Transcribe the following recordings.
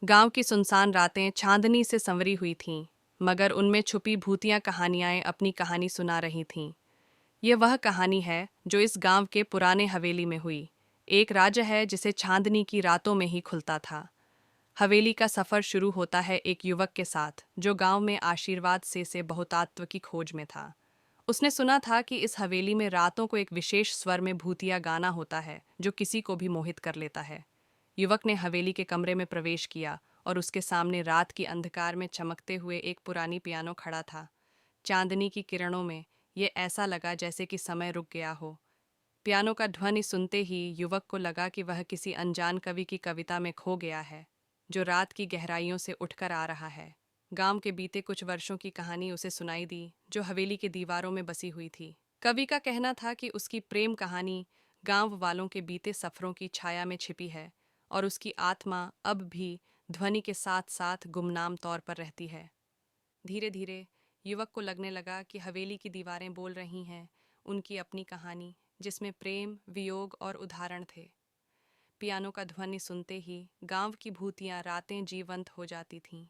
गांव की सुनसान रातें चांदनी से संवरी हुई थीं, मगर उनमें छुपी भूतियां कहानियां अपनी कहानी सुना रही थीं। ये वह कहानी है जो इस गांव के पुराने हवेली में हुई। एक राज है जिसे चांदनी की रातों में ही खुलता था। हवेली का सफर शुरू होता है एक युवक के साथ जो गांव में आशीर्वाद से बहुतात्व की खोज में था। उसने सुना था कि इस हवेली में रातों को एक विशेष स्वर में भूतिया गाना होता है जो किसी को भी मोहित कर लेता है। युवक ने हवेली के कमरे में प्रवेश किया और उसके सामने रात की अंधकार में चमकते हुए एक पुरानी पियानो खड़ा था। चांदनी की किरणों में ये ऐसा लगा जैसे कि समय रुक गया हो। पियानो का ध्वनि सुनते ही युवक को लगा कि वह किसी अनजान कवि की कविता में खो गया है, जो रात की गहराइयों से उठकर आ रहा है। गांव के बीते कुछ वर्षों की कहानी उसे सुनाई दी, जो हवेली की दीवारों में बसी हुई थी। कवि का कहना था कि उसकी प्रेम कहानी गांव वालों के बीते सफरों की छाया में छिपी है और उसकी आत्मा अब भी ध्वनि के साथ साथ गुमनाम तौर पर रहती है। धीरे धीरे युवक को लगने लगा कि हवेली की दीवारें बोल रही हैं उनकी अपनी कहानी, जिसमें प्रेम, वियोग और उदाहरण थे। पियानो का ध्वनि सुनते ही गांव की भूतियां रातें जीवंत हो जाती थीं।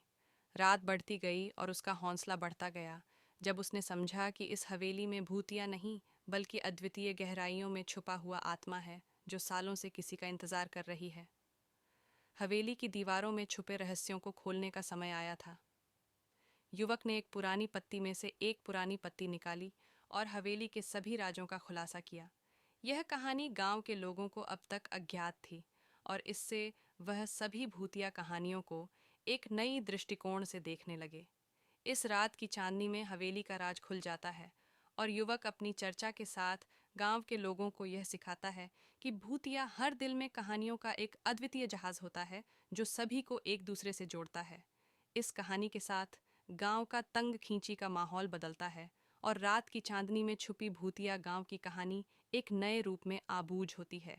रात बढ़ती गई और उसका हौसला बढ़ता गया जब उसने समझा कि इस हवेली में भूतियां नहीं बल्कि अद्वितीय गहराइयों में छुपा हुआ आत्मा है जो सालों से किसी का इंतजार कर रही है। हवेली की दीवारों में छुपे रहस्यों को खोलने का समय आया था। युवक ने एक पुरानी पत्ती में से एक पुरानी पत्ती निकाली और हवेली के सभी राजों का खुलासा किया। यह कहानी गांव के लोगों को अब तक अज्ञात थी और इससे वह सभी भूतिया कहानियों को एक नई दृष्टिकोण से देखने लगे। इस रात की चांदनी में हवेली का राज खुल जाता है और युवक अपनी चर्चा के साथ गांव के लोगों को यह सिखाता है कि भूतिया हर दिल में कहानियों का एक अद्वितीय जहाज होता है जो सभी को एक दूसरे से जोड़ता है। इस कहानी के साथ गांव का तंग खींची का माहौल बदलता है और रात की चांदनी में छुपी भूतिया गांव की कहानी एक नए रूप में आबूझ होती है।